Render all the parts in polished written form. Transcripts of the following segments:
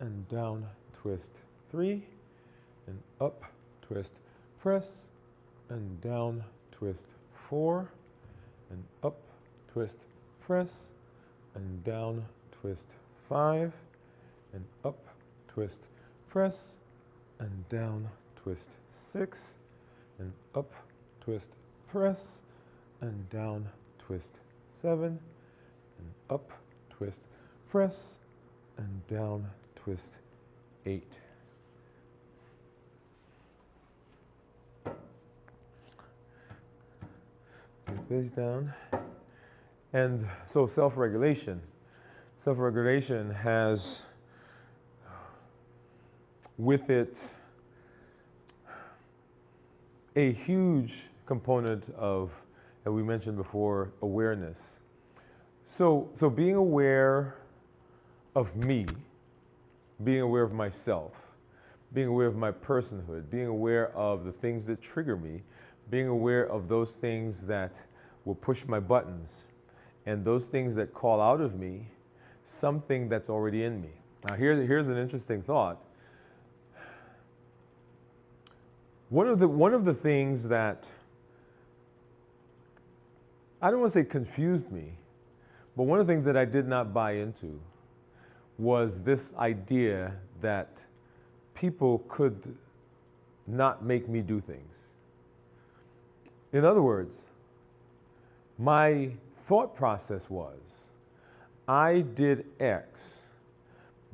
and down, twist 3, and up, twist, press, and down, twist 4, and up, twist, press, and down, twist 5, and up, twist, press, and down, twist 6, and up, twist, press, and down, twist 7, and up, twist, press, and down, twist 8. Put this down. And so self-regulation. Self-regulation has with it a huge component of, as we mentioned before, awareness. So being aware of me, being aware of myself, being aware of my personhood, being aware of the things that trigger me, being aware of those things that will push my buttons, and those things that call out of me something that's already in me. Now here's an interesting thought. One of the things that, I don't want to say confused me, but one of the things that I did not buy into was this idea that people could not make me do things. In other words, my thought process was, I did X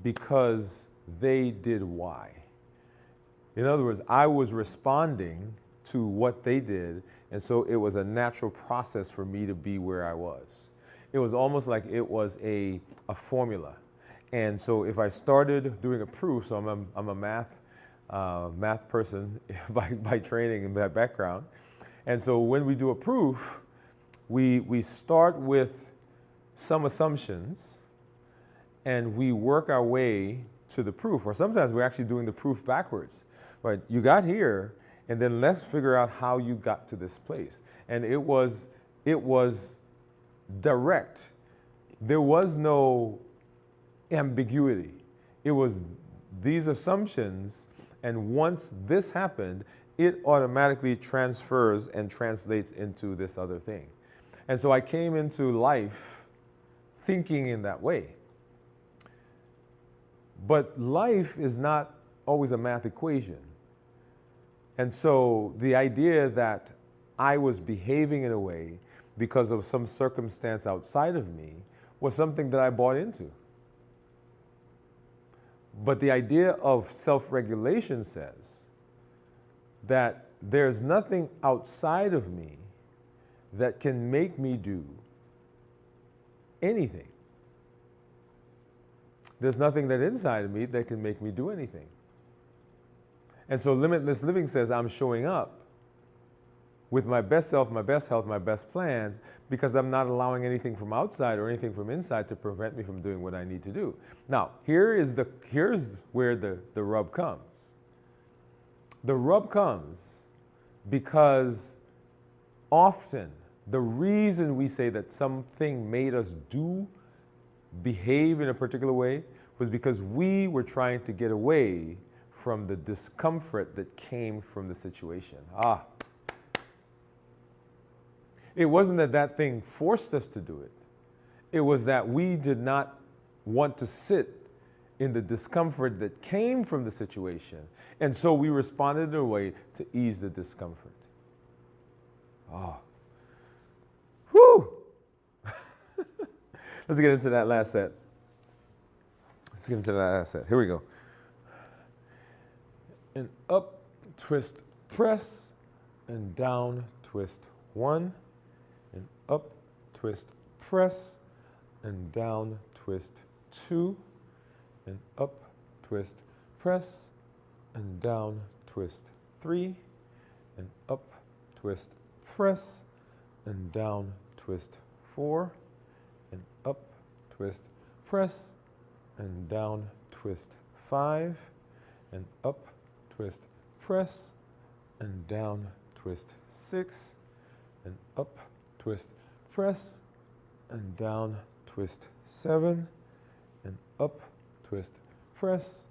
because they did Y. In other words, I was responding to what they did, and so it was a natural process for me to be where I was. It was almost like it was a formula. And so if I started doing a proof, so I'm a math person by training and by background, and so when we do a proof, we start with some assumptions, and we work our way to the proof. Or sometimes we're actually doing the proof backwards. Right? You got here, and then let's figure out how you got to this place. And it was direct. There was no ambiguity. It was these assumptions, and once this happened, it automatically transfers and translates into this other thing. And so I came into life thinking in that way. But life is not always a math equation. And so the idea that I was behaving in a way because of some circumstance outside of me was something that I bought into. But the idea of self-regulation says that there's nothing outside of me that can make me do anything. There's nothing that inside of me that can make me do anything. And so limitless living says I'm showing up with my best self, my best health, my best plans, because I'm not allowing anything from outside or anything from inside to prevent me from doing what I need to do. Now, here's where the rub comes. The rub comes because often the reason we say that something made us behave in a particular way was because we were trying to get away from the discomfort that came from the situation. It wasn't that thing forced us to do it. It was that we did not want to sit in the discomfort that came from the situation. And so we responded in a way to ease the discomfort. Whew! Let's get into that last set. Here we go. And up, twist, press, and down, twist 1, and up, twist, press, and down, twist 2, and up, twist, press, and down, twist 3, and up, twist, press, and down, twist 4, and up, twist, press, and down, twist 5, and up, twist, press, and down, twist 6, and up, twist, press, and down, twist 7, and up, twist, press,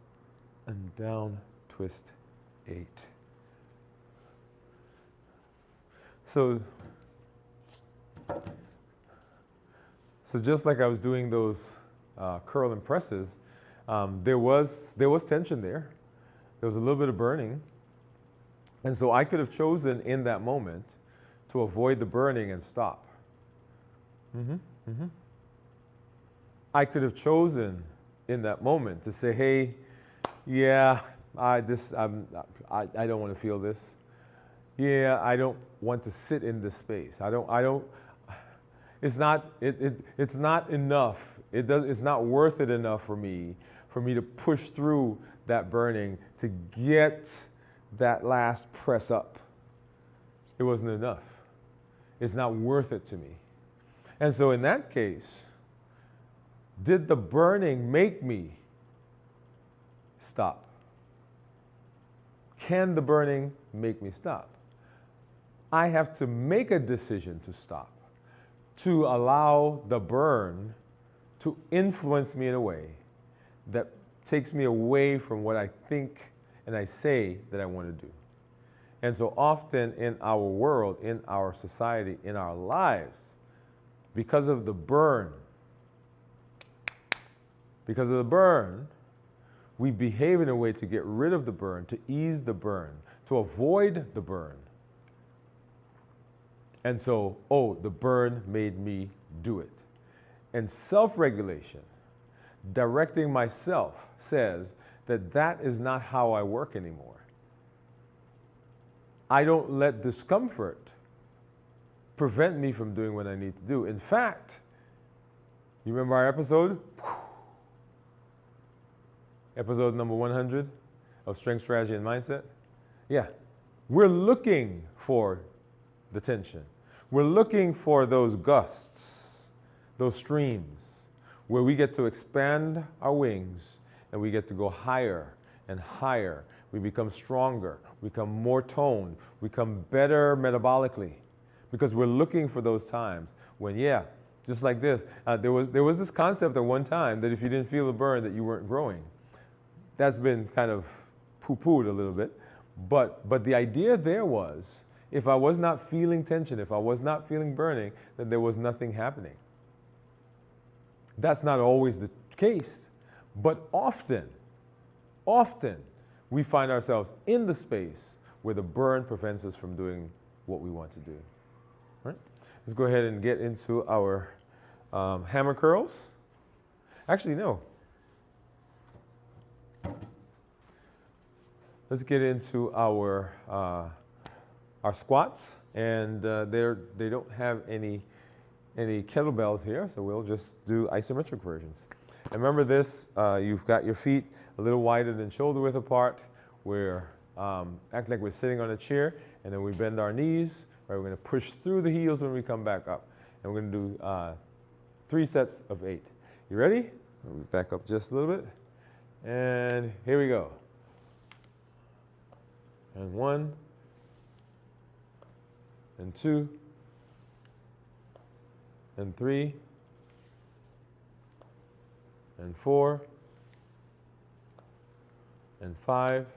and down, twist 8. So, so just like I was doing those curl and presses, there was tension there. There was a little bit of burning. And so I could have chosen in that moment to avoid the burning and stop. I could have chosen in that moment to say, hey, yeah, I don't want to feel this. Yeah, I don't want to sit in this space. It's not enough. It's not worth it enough for me to push through that burning to get that last press up. It wasn't enough. It's not worth it to me. And so in that case, did the burning make me stop? Can the burning make me stop? I have to make a decision to stop, to allow the burn to influence me in a way that takes me away from what I think and I say that I want to do. And so often in our world, in our society, in our lives, because of the burn, we behave in a way to get rid of the burn, to ease the burn, to avoid the burn. And so, the burn made me do it. And self-regulation, directing myself, says that is not how I work anymore. I don't let discomfort prevent me from doing what I need to do. In fact, you remember our episode? Episode number 100 of Strength, Strategy, and Mindset? Yeah. We're looking for the tension. We're looking for those gusts, those streams, where we get to expand our wings and we get to go higher and higher. We become stronger, we become more toned, we become better metabolically, because we're looking for those times when, just like this, there was this concept at one time that if you didn't feel the burn, that you weren't growing. That's been kind of poo-pooed a little bit, but the idea there was, if I was not feeling tension, if I was not feeling burning, then there was nothing happening. That's not always the case, but often, we find ourselves in the space where the burn prevents us from doing what we want to do. All right? Let's go ahead and get into our hammer curls. Actually, no. Let's get into our squats, and they don't have any kettlebells here, so we'll just do isometric versions. And remember this, you've got your feet a little wider than shoulder width apart. We're act like we're sitting on a chair, and then we bend our knees. Right, we're going to push through the heels when we come back up, and we're going to do 3 sets of 8. You ready? We'll back up just a little bit, and here we go. And 1, and 2, and 3, and 4, and 5,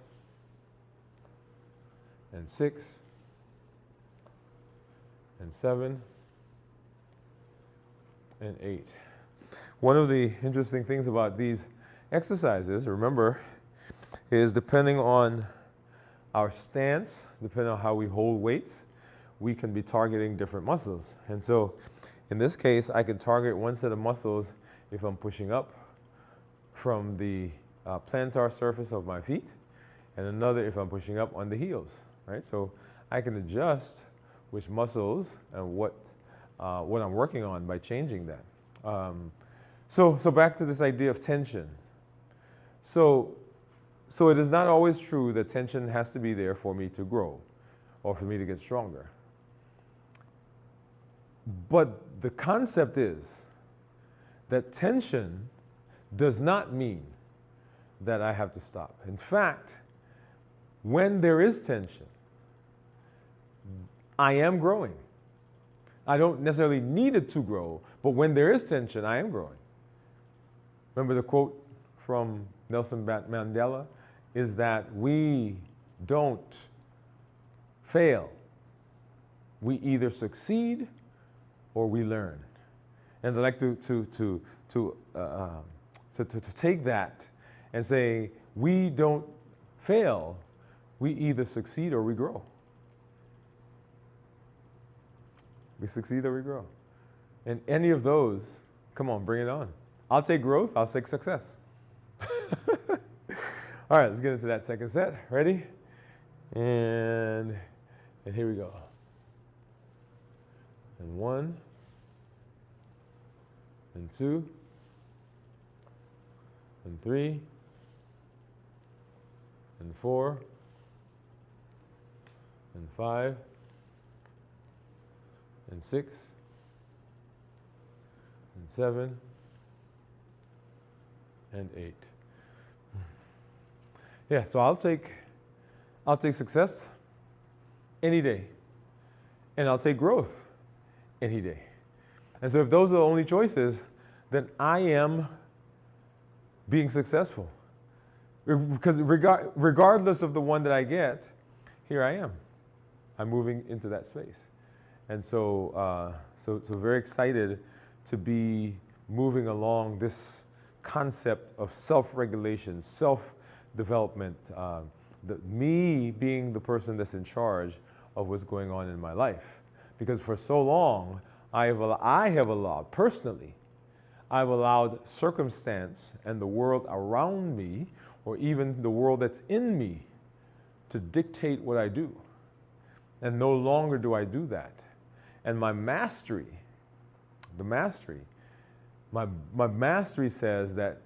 and 6, and 7, and 8. One of the interesting things about these exercises, remember, is depending on our stance, depending on how we hold weights, we can be targeting different muscles. And so in this case, I can target one set of muscles if I'm pushing up from the plantar surface of my feet, and another if I'm pushing up on the heels, right? So I can adjust which muscles and what I'm working on by changing that. So back to this idea of tension. So it is not always true that tension has to be there for me to grow or for me to get stronger. But the concept is that tension does not mean that I have to stop. In fact, when there is tension, I am growing. I don't necessarily need it to grow, but when there is tension, I am growing. Remember the quote from Nelson Mandela is that we don't fail We either succeed or we learn. And I'd like to take that and say, we don't fail. We either succeed or we grow. We succeed or we grow. And any of those, come on, bring it on. I'll take growth, I'll take success. All right, let's get into that second set. Ready? And here we go. And 1, and 2, and 3, and 4, and 5, and 6, and 7, and 8. Yeah, so I'll take success any day, and I'll take growth any day. And so if those are the only choices, then I am being successful. Because regardless of the one that I get, here I am. I'm moving into that space. And so, so very excited to be moving along this concept of self-regulation, self-development, me being the person that's in charge of what's going on in my life. Because for so long, I have allowed, personally, I've allowed circumstance and the world around me, or even the world that's in me, to dictate what I do. And no longer do I do that. And my mastery says that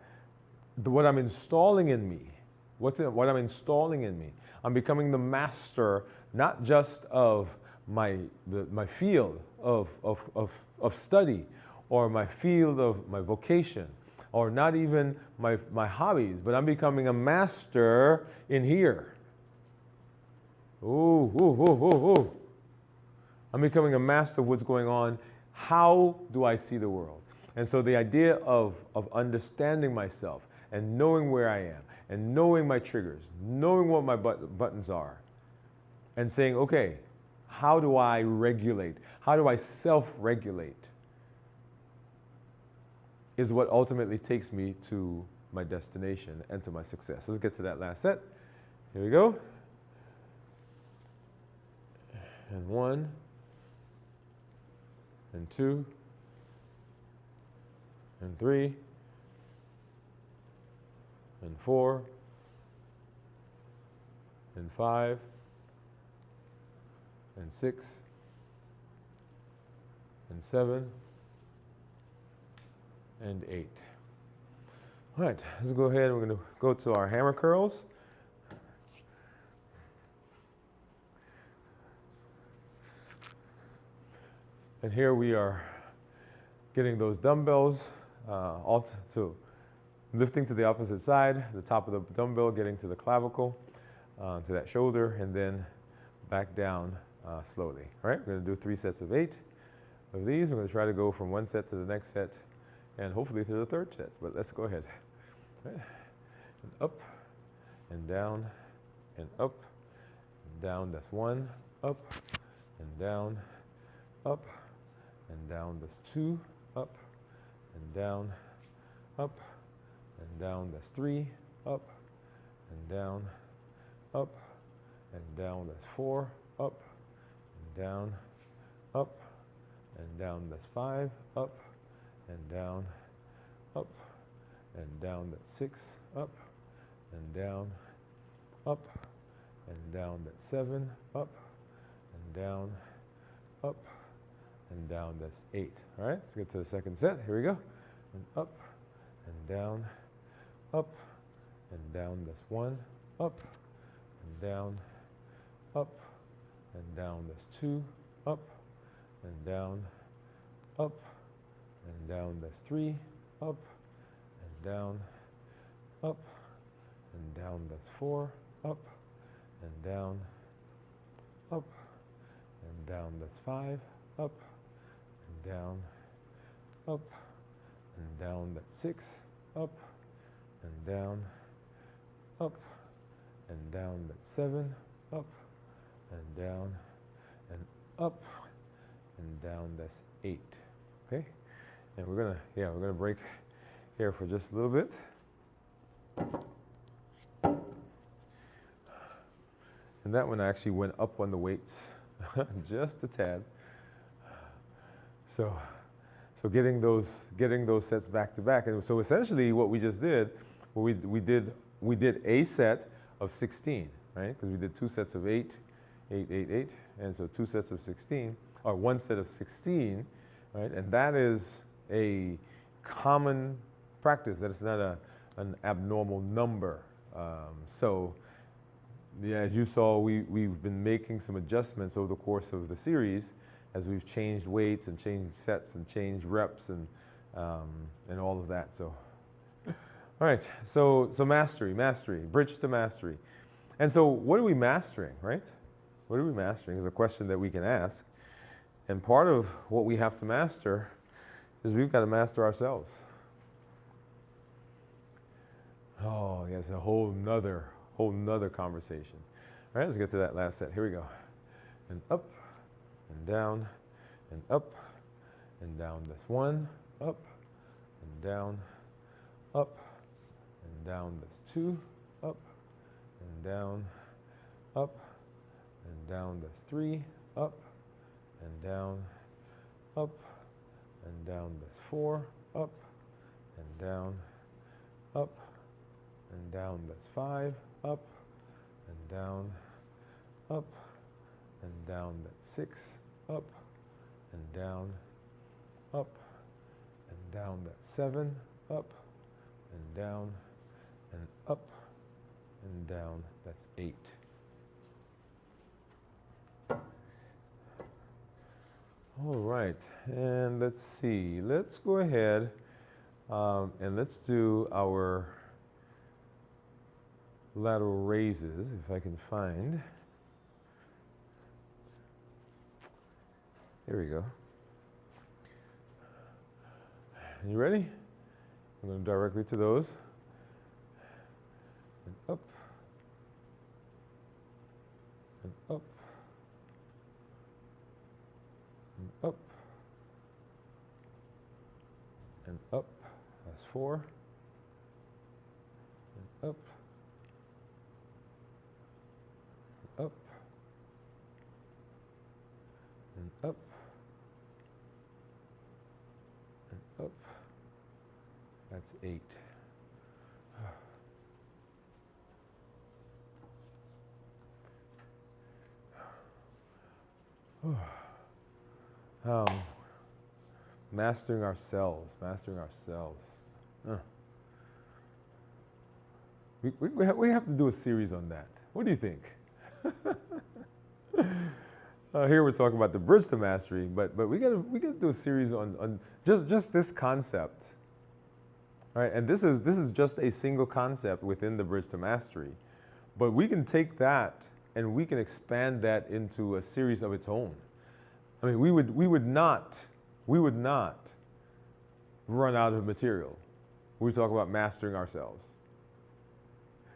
what I'm installing in me, what I'm installing in me, I'm becoming the master, not just of my field of study, or my field of my vocation, or not even my hobbies, but I'm becoming a master in here. Ooh. I'm becoming a master of what's going on. How do I see the world? And so the idea of understanding myself and knowing where I am and knowing my triggers, knowing what my buttons are, and saying, okay, how do I regulate? How do I self-regulate? Is what ultimately takes me to my destination and to my success. Let's get to that last set. Here we go. And 1, and 2, and 3, and 4, and 5, and 6, and 7, and 8. All right, let's go ahead. We're going to go to our hammer curls. And here we are getting those dumbbells to lifting to the opposite side, the top of the dumbbell getting to the clavicle, to that shoulder, and then back down slowly. All right, we're going to do 3 sets of 8 of these. We're going to try to go from one set to the next set, and hopefully to the third set. But let's go ahead. All right. And up, and down, and up, and down. That's 1. Up, and down, up, and down. That's 2. Up, and down, up, and down. That's 3. Up, and down, up, and down. That's 4. Up, and down, up, and down. That's 5. Up, and down, up, and down. That's 6. Up, and down, up, and down. That's 7. Up, and down, up, and down. That's 8. All right, let's get to the second set. Here we go. And up, and down, up, and down. That's 1. Up, and down, up, and down. That's 2. Up, and down, up, and down. That's 3. Up, and down, up, and down. That's 4. Up, and down, up, and down. That's 5. Up, and down, up, and down. That's 6. Up, and down, up, and down. That's 7. Up, and down, and up, and down, that's 8. Okay? And we're gonna break here for just a little bit. And that one actually went up on the weights just a tad. So getting those sets back to back. And so essentially what we just did, we did a set of 16, right? Because we did 2 sets of 8, 8, 8, 8. And so 2 sets of 16, or 1 set of 16, right? And that is a common practice. That is not an abnormal number. So yeah, as you saw, we've been making some adjustments over the course of the series as we've changed weights and changed sets and changed reps and all of that. So, all right. So mastery, bridge to mastery. And so what are we mastering, right? What are we mastering is a question that we can ask. And part of what we have to master is we've got to master ourselves. Oh, yes, a whole nother conversation. All right, let's get to that last set. Here we go. And up, and down, and up, and down. That's 1, up, and down, up, and down. That's 2, up, and down, up, and down. That's 3, up, and down, up, and down. That's 4, up, and down, up, and down. That's 5, up, and down, up, and down. That's 6, up, and down, up, and down. That's 7, up, and down, and up, and down. That's 8. All right, and let's see. Let's go ahead and let's do our lateral raises, if I can find. Here we go. You ready? I'm going directly to those. And up. And up. And up. And up. That's 4. And up. And up. And up. And up. That's 8. Mastering ourselves. We have to do a series on that. What do you think? Here we're talking about the bridge to mastery, but we gotta do a series on just this concept. All right, and this is just a single concept within the bridge to mastery, but we can take that and we can expand that into a series of its own. I mean, we would not run out of material when we talk about mastering ourselves.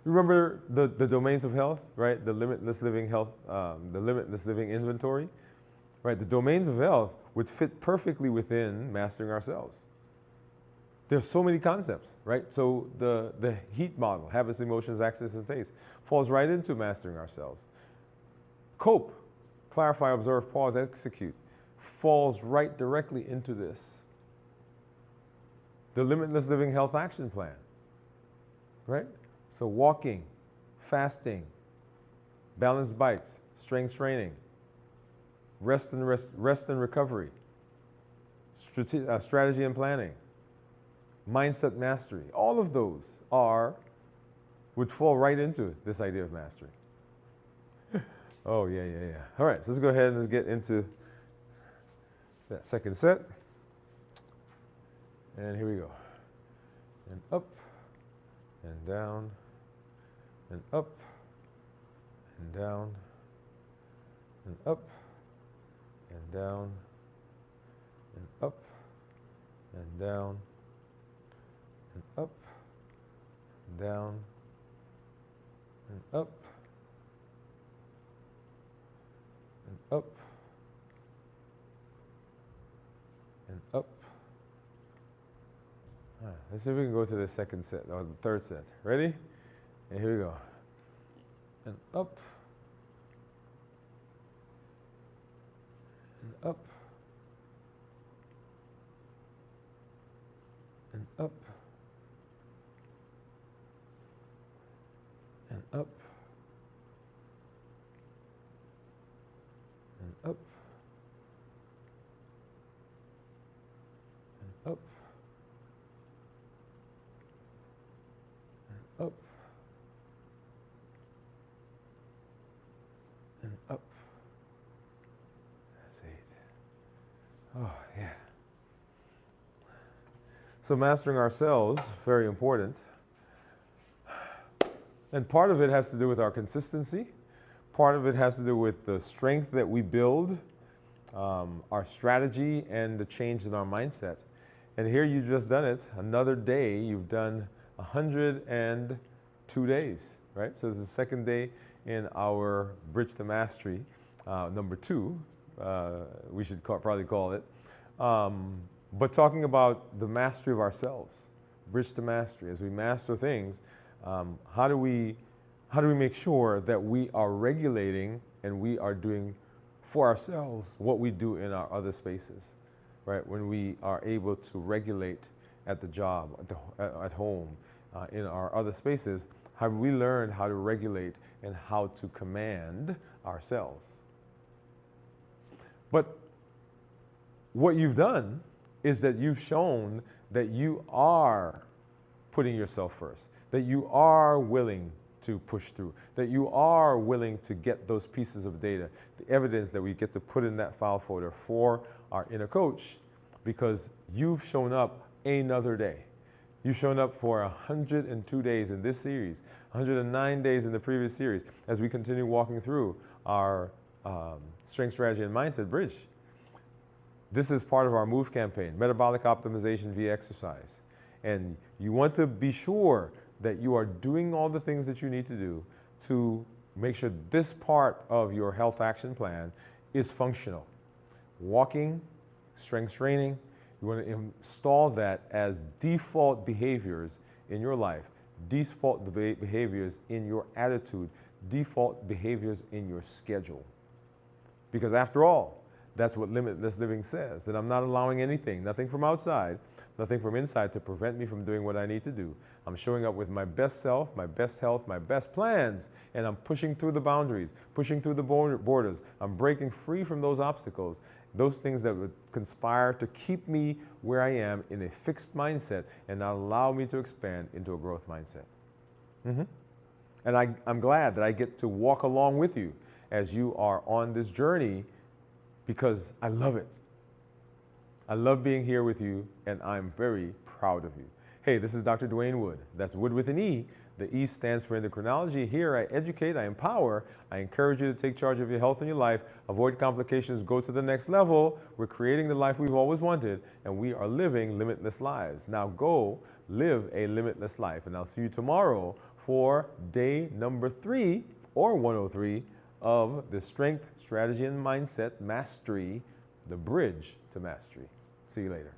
Remember the domains of health, right? The limitless living health, the limitless living inventory, right? The domains of health would fit perfectly within mastering ourselves. There's so many concepts, right? So the HEAT model, habits, emotions, access, and taste, falls right into mastering ourselves. COPE, clarify, observe, pause, execute, falls right directly into this. The limitless living health action plan, right? So walking, fasting, balanced bites, strength training, rest and recovery, strategy and planning, mindset mastery. All of those would fall right into this idea of mastery. Oh, yeah. All right, so let's go ahead and let's get into that second set. And here we go. And up, and down, and up, and down, and up, and down, and up, and down, and up, and down, and up, and up, and up. Let's see if we can go to the second set or the third set. Ready? And here we go. And up. And up. And up. And up. And up. And up. And up. And up. That's 8. Oh, yeah. So mastering ourselves, very important. And part of it has to do with our consistency. Part of it has to do with the strength that we build, our strategy, and the change in our mindset. And here you've just done it. Another day, you've done 102 days, right? So this is the second day in our Bridge to Mastery, number 2, we should probably call it. But talking about the mastery of ourselves, Bridge to Mastery, as we master things, how do we make sure that we are regulating and we are doing for ourselves what we do in our other spaces, right? When we are able to regulate at the job, at home, in our other spaces, have we learned how to regulate and how to command ourselves? But what you've done is that you've shown that you are putting yourself first, that you are willing to push through, that you are willing to get those pieces of data, the evidence that we get to put in that file folder for our inner coach, because you've shown up another day. You've shown up for 102 days in this series, 109 days in the previous series, as we continue walking through our strength, strategy, and mindset bridge. This is part of our MOVE campaign, metabolic optimization via exercise. And you want to be sure that you are doing all the things that you need to do to make sure this part of your health action plan is functional. Walking, strength training, you want to install that as default behaviors in your life, default behaviors in your attitude, default behaviors in your schedule. Because after all, that's what Limitless Living says, that I'm not allowing anything, nothing from outside, nothing from inside to prevent me from doing what I need to do. I'm showing up with my best self, my best health, my best plans, and I'm pushing through the boundaries, pushing through the borders. I'm breaking free from those obstacles, those things that would conspire to keep me where I am in a fixed mindset and not allow me to expand into a growth mindset. And I'm glad that I get to walk along with you as you are on this journey, because I love it. I love being here with you, and I'm very proud of you. Hey, this is Dr. Dwain Woode. That's Wood with an E. The E stands for endocrinology. Here I educate, I empower, I encourage you to take charge of your health and your life, avoid complications, go to the next level. We're creating the life we've always wanted, and we are living limitless lives. Now go live a limitless life, and I'll see you tomorrow for day number 3 or 103 of the Strength, Strategy, and Mindset Mastery, the Bridge to Mastery. See you later.